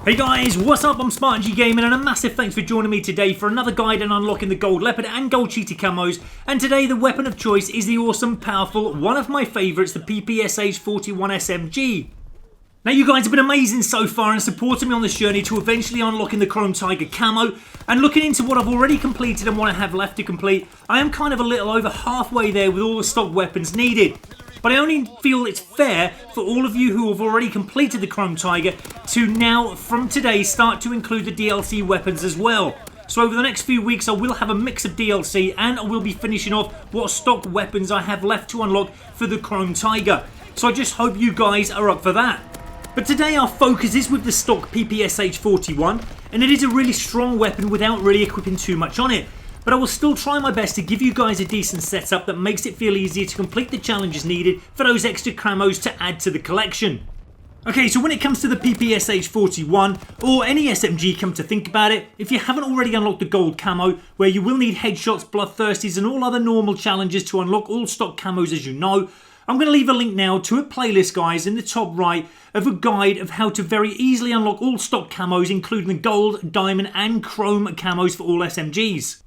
Hey guys, what's up? I'm SmartG Gaming and a massive thanks for joining me today for another guide on unlocking the gold Leopard and gold Cheetah Camos. And today the weapon of choice is the awesome, powerful, one of my favourites, the PPSH-41 SMG. Now you guys have been amazing so far and supporting me on this journey to eventually unlocking the Chrome Tiger Camo. And looking into what I've already completed and what I have left to complete, I am kind of a little over halfway there with all the stock weapons needed. But I only feel it's fair for all of you who have already completed the Chrome Tiger to now, from today, start to include the DLC weapons as well. So over the next few weeks I will have a mix of DLC and I will be finishing off what stock weapons I have left to unlock for the Chrome Tiger. So I just hope you guys are up for that. But today our focus is with the stock PPSH-41, and it is a really strong weapon without really equipping too much on it. But I will still try my best to give you guys a decent setup that makes it feel easier to complete the challenges needed for those extra camos to add to the collection. Okay, so when it comes to the PPSH-41, or any SMG come to think about it, if you haven't already unlocked the gold camo, where you will need headshots, bloodthirsties and all other normal challenges to unlock all stock camos as you know, I'm going to leave a link now to a playlist, guys, in the top right of a guide of how to very easily unlock all stock camos, including the gold, diamond and chrome camos for all SMGs.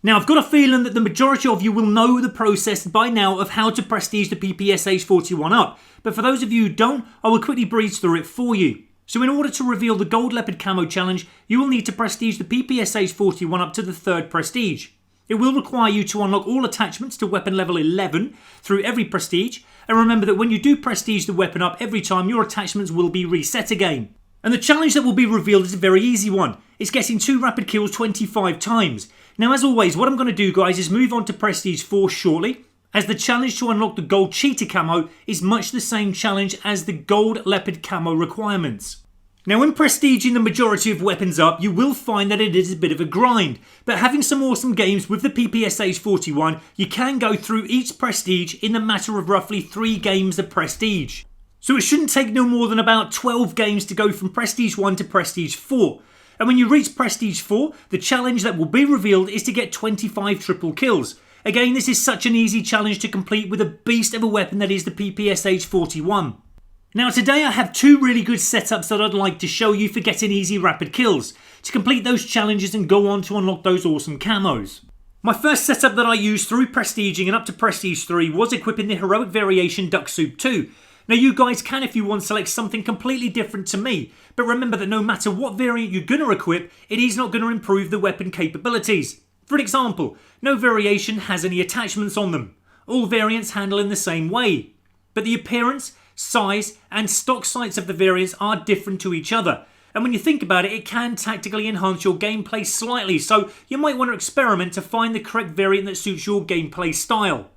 Now, I've got a feeling that the majority of you will know the process by now of how to prestige the PPSH-41 up, but for those of you who don't, I will quickly breeze through it for you. So in order to reveal the gold Leopard Camo challenge, you will need to prestige the PPSH-41 up to the 3rd prestige. It will require you to unlock all attachments to weapon level 11 through every prestige, and remember that when you do prestige the weapon up every time, your attachments will be reset again. And the challenge that will be revealed is a very easy one. It's getting 2 rapid kills 25 times. Now as always, what I'm going to do, guys, is move on to prestige 4 shortly, as the challenge to unlock the gold Cheetah Camo is much the same challenge as the gold Leopard Camo requirements. Now when prestiging the majority of weapons up, you will find that it is a bit of a grind, but having some awesome games with the PPSH-41, you can go through each prestige in the matter of roughly 3 games of prestige. So it shouldn't take no more than about 12 games to go from prestige 1 to prestige 4. And when you reach prestige 4, the challenge that will be revealed is to get 25 triple kills. Again, this is such an easy challenge to complete with a beast of a weapon that is the PPSH-41. Now today I have 2 really good setups that I'd like to show you for getting easy rapid kills, to complete those challenges and go on to unlock those awesome camos. My first setup that I used through prestiging and up to prestige 3 was equipping the heroic variation Duck Soup 2. Now you guys can, if you want, select something completely different to me, but remember that no matter what variant you're going to equip, it is not going to improve the weapon capabilities. For example, no variation has any attachments on them. All variants handle in the same way. But the appearance, size and stock sights of the variants are different to each other. And when you think about it, it can tactically enhance your gameplay slightly, so you might want to experiment to find the correct variant that suits your gameplay style.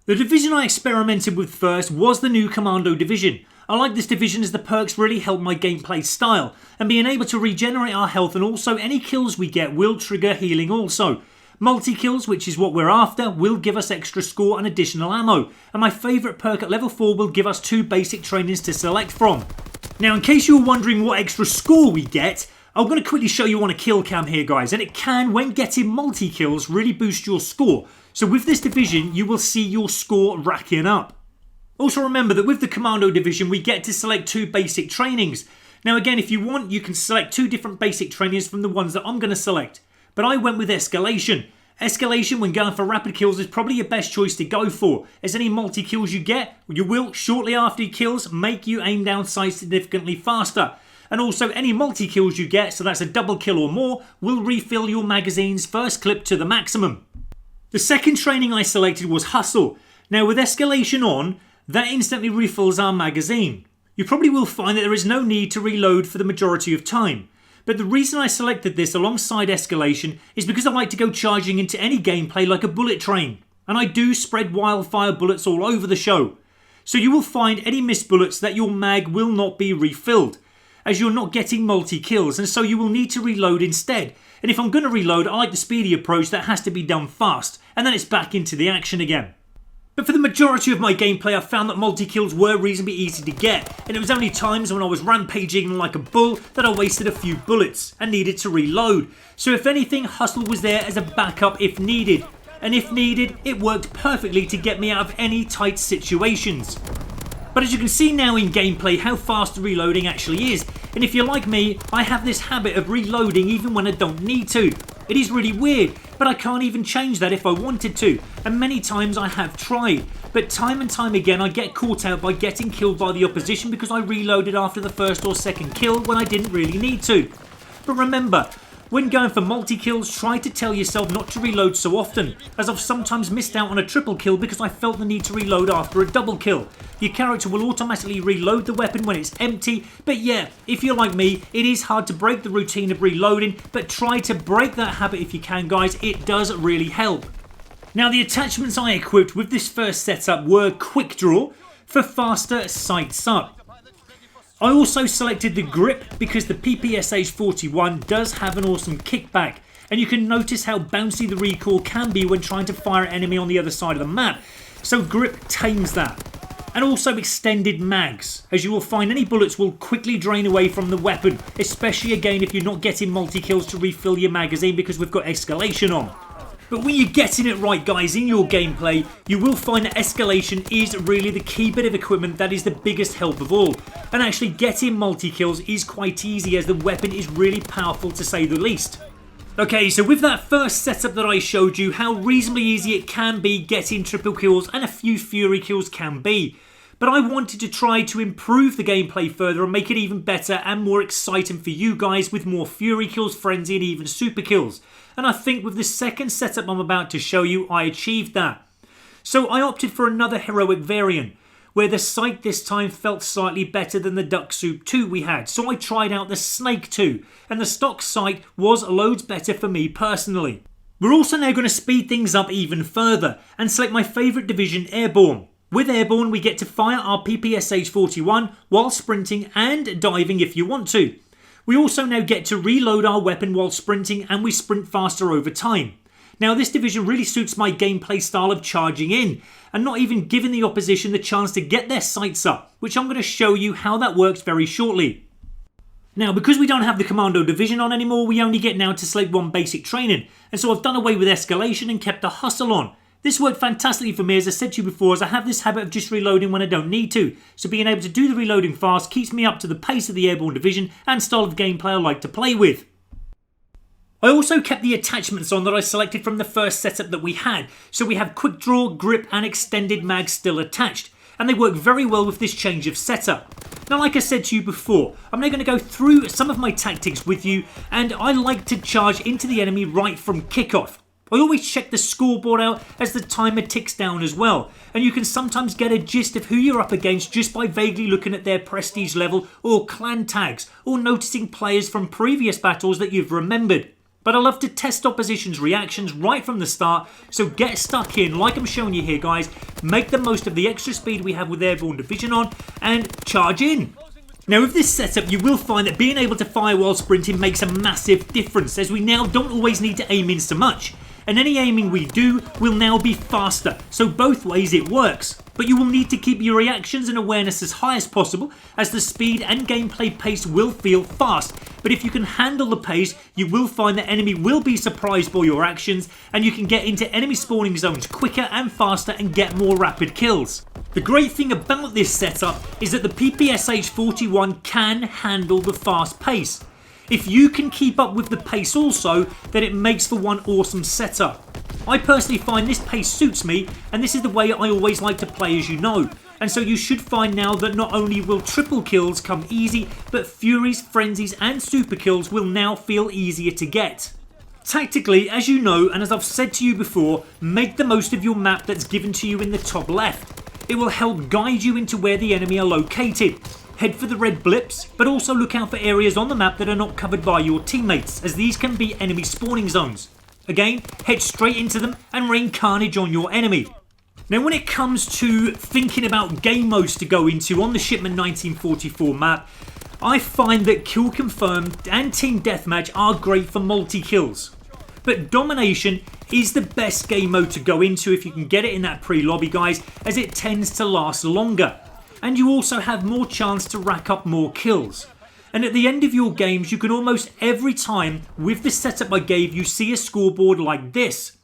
The division I experimented with first was the new Commando division. I like this division as the perks really help my gameplay style, and being able to regenerate our health, and also any kills we get will trigger healing also. Multi-kills, which is what we're after, will give us extra score and additional ammo, and my favourite perk at level 4 will give us 2 basic trainings to select from. Now in case you're wondering what extra score we get, I'm going to quickly show you on a kill cam here, guys, and it can, when getting multi-kills, really boost your score. So with this division, you will see your score racking up. Also remember that with the Commando division, we get to select 2 basic trainings. Now again, if you want, you can select 2 different basic trainings from the ones that I'm going to select. But I went with Escalation. Escalation, when going for rapid kills, is probably your best choice to go for, as any multi-kills you get, you will, shortly after your kills, make you aim down sights significantly faster. And also any multi-kills you get, so that's a double kill or more, will refill your magazine's first clip to the maximum. The second training I selected was Hustle. Now with Escalation on, that instantly refills our magazine. You probably will find that there is no need to reload for the majority of time. But the reason I selected this alongside Escalation is because I like to go charging into any gameplay like a bullet train. And I do spread wildfire bullets all over the show. So you will find any missed bullets that your mag will not be refilled, as you're not getting multi-kills, and so you will need to reload instead. And if I'm going to reload, I like the speedy approach that has to be done fast, and then it's back into the action again. But for the majority of my gameplay, I found that multi-kills were reasonably easy to get, and it was only times when I was rampaging like a bull that I wasted a few bullets and needed to reload. So if anything, Hustle was there as a backup if needed. And if needed, it worked perfectly to get me out of any tight situations. But as you can see now in gameplay how fast the reloading actually is, And if you're like me, I have this habit of reloading even when I don't need to. It is really weird, but I can't even change that if I wanted to, and many times I have tried. But time and time again I get caught out by getting killed by the opposition because I reloaded after the first or second kill when I didn't really need to. But remember, when going for multi-kills, try to tell yourself not to reload so often, as I've sometimes missed out on a triple kill because I felt the need to reload after a double kill. Your character will automatically reload the weapon when it's empty, but yeah, if you're like me, it is hard to break the routine of reloading, but try to break that habit if you can, guys. It does really help. Now, the attachments I equipped with this first setup were Quick Draw for faster sights up. I also selected the grip because the PPSH-41 does have an awesome kickback, and you can notice how bouncy the recoil can be when trying to fire an enemy on the other side of the map, so grip tames that. And also extended mags, as you will find any bullets will quickly drain away from the weapon, especially again if you're not getting multi-kills to refill your magazine because we've got escalation on. But when you're getting it right, guys, in your gameplay, you will find that escalation is really the key bit of equipment that is the biggest help of all. And actually getting multi-kills is quite easy as the weapon is really powerful to say the least. Okay, so with that first setup that I showed you, how reasonably easy it can be getting triple kills and a few fury kills can be. But I wanted to try to improve the gameplay further and make it even better and more exciting for you guys with more fury kills, frenzy and even super kills. And I think with the second setup I'm about to show you, I achieved that. So I opted for another heroic variant, where the sight this time felt slightly better than the Duck Soup 2 we had. So I tried out the Snake 2, and the stock sight was loads better for me personally. We're also now going to speed things up even further and select my favourite division, Airborne. With Airborne we get to fire our PPSH-41 while sprinting and diving if you want to. We also now get to reload our weapon while sprinting, and we sprint faster over time. Now this division really suits my gameplay style of charging in and not even giving the opposition the chance to get their sights up, which I'm going to show you how that works very shortly. Now, because we don't have the Commando division on anymore, we only get now to select one basic training, and so I've done away with escalation and kept the hustle on. This worked fantastically for me, as I said to you before, as I have this habit of just reloading when I don't need to, so being able to do the reloading fast keeps me up to the pace of the Airborne division and style of gameplay I like to play with. I also kept the attachments on that I selected from the first setup that we had, so we have quick draw, grip and extended mag still attached, and they work very well with this change of setup. Now, like I said to you before, I'm now going to go through some of my tactics with you, and I like to charge into the enemy right from kickoff. I always check the scoreboard out as the timer ticks down as well, and you can sometimes get a gist of who you're up against just by vaguely looking at their prestige level or clan tags, or noticing players from previous battles that you've remembered. But I love to test opposition's reactions right from the start, so get stuck in like I'm showing you here, guys. Make the most of the extra speed we have with Airborne Division on and charge in. Now with this setup you will find that being able to fire while sprinting makes a massive difference, as we now don't always need to aim in so much. And any aiming we do will now be faster, so both ways it works. But you will need to keep your reactions and awareness as high as possible, as the speed and gameplay pace will feel fast. But if you can handle the pace, you will find that enemy will be surprised by your actions, and you can get into enemy spawning zones quicker and faster and get more rapid kills. The great thing about this setup is that the PPSH-41 can handle the fast pace. If you can keep up with the pace also, then it makes for one awesome setup. I personally find this pace suits me, and this is the way I always like to play, as you know. And so you should find now that not only will triple kills come easy, but furies, frenzies and super kills will now feel easier to get. Tactically, as you know, and as I've said to you before, make the most of your map that's given to you in the top left. It will help guide you into where the enemy are located. Head for the red blips, but also look out for areas on the map that are not covered by your teammates, as these can be enemy spawning zones. Again, head straight into them and rain carnage on your enemy. Now when it comes to thinking about game modes to go into on the Shipment 1944 map, I find that Kill Confirmed and Team Deathmatch are great for multi-kills. But Domination is the best game mode to go into if you can get it in that pre-lobby, guys, as it tends to last longer. And you also have more chance to rack up more kills. And at the end of your games, you can almost every time with the setup I gave you see a scoreboard like this.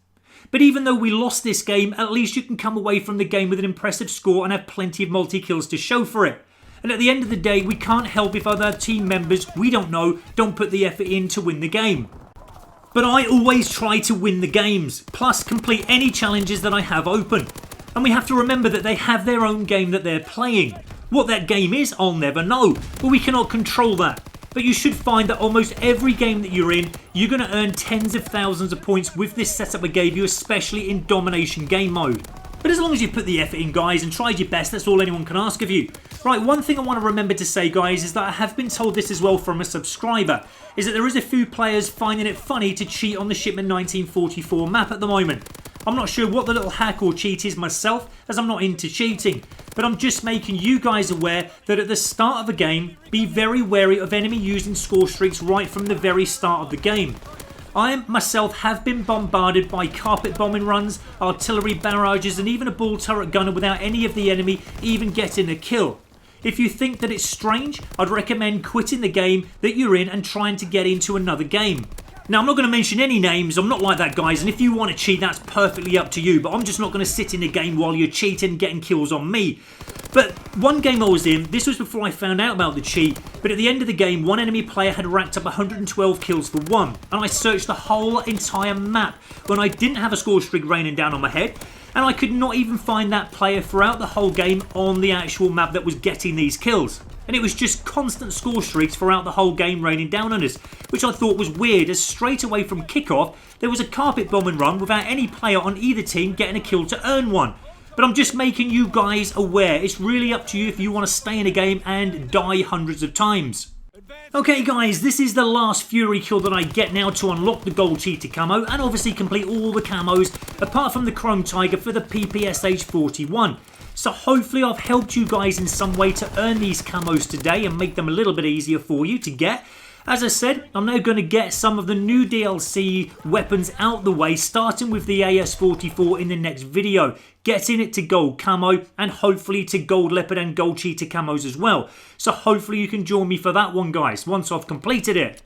But even though we lost this game, at least you can come away from the game with an impressive score and have plenty of multi-kills to show for it. And at the end of the day, we can't help if other team members we don't know don't put the effort in to win the game. But I always try to win the games, plus complete any challenges that I have open. And we have to remember that they have their own game that they're playing. What that game is, I'll never know, but we cannot control that. But you should find that almost every game that you're in, you're going to earn tens of thousands of points with this setup I gave you, especially in domination game mode. But as long as you put the effort in, guys, and tried your best, that's all anyone can ask of you. Right, one thing I want to remember to say, guys, is that I have been told this as well from a subscriber, is that there is a few players finding it funny to cheat on the Shipment 1944 map at the moment. I'm not sure what the little hack or cheat is myself, as I'm not into cheating, but I'm just making you guys aware that at the start of a game, be very wary of enemy using score streaks right from the very start of the game. I myself have been bombarded by carpet bombing runs, artillery barrages, and even a ball turret gunner without any of the enemy even getting a kill. If you think that it's strange, I'd recommend quitting the game that you're in and trying to get into another game. Now, I'm not going to mention any names, I'm not like that, guys, and if you want to cheat, that's perfectly up to you, but I'm just not going to sit in a game while you're cheating and getting kills on me. But one game I was in, this was before I found out about the cheat, but at the end of the game, one enemy player had racked up 112 kills for one, and I searched the whole entire map when I didn't have a score streak raining down on my head, and I could not even find that player throughout the whole game on the actual map that was getting these kills. And it was just constant score streaks throughout the whole game raining down on us, which I thought was weird, as straight away from kickoff there was a carpet bombing run without any player on either team getting a kill to earn one. But I'm just making you guys aware. It's really up to you if you want to stay in a game and die hundreds of times. Okay guys, this is the last Fury kill that I get now to unlock the gold Cheetah Camo and obviously complete all the camos apart from the Chrome Tiger for the PPSH-41. So hopefully I've helped you guys in some way to earn these camos today and make them a little bit easier for you to get. As I said, I'm now going to get some of the new DLC weapons out the way, starting with the AS-44 in the next video, getting it to gold camo and hopefully to gold leopard and gold cheetah camos as well. So hopefully you can join me for that one, guys, once I've completed it.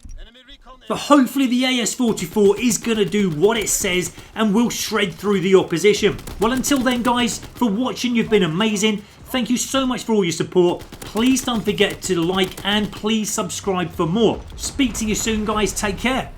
But hopefully the AS-44 is going to do what it says and will shred through the opposition. Well, until then, guys, for watching, you've been amazing. Thank you so much for all your support. Please don't forget to like and please subscribe for more. Speak to you soon, guys. Take care.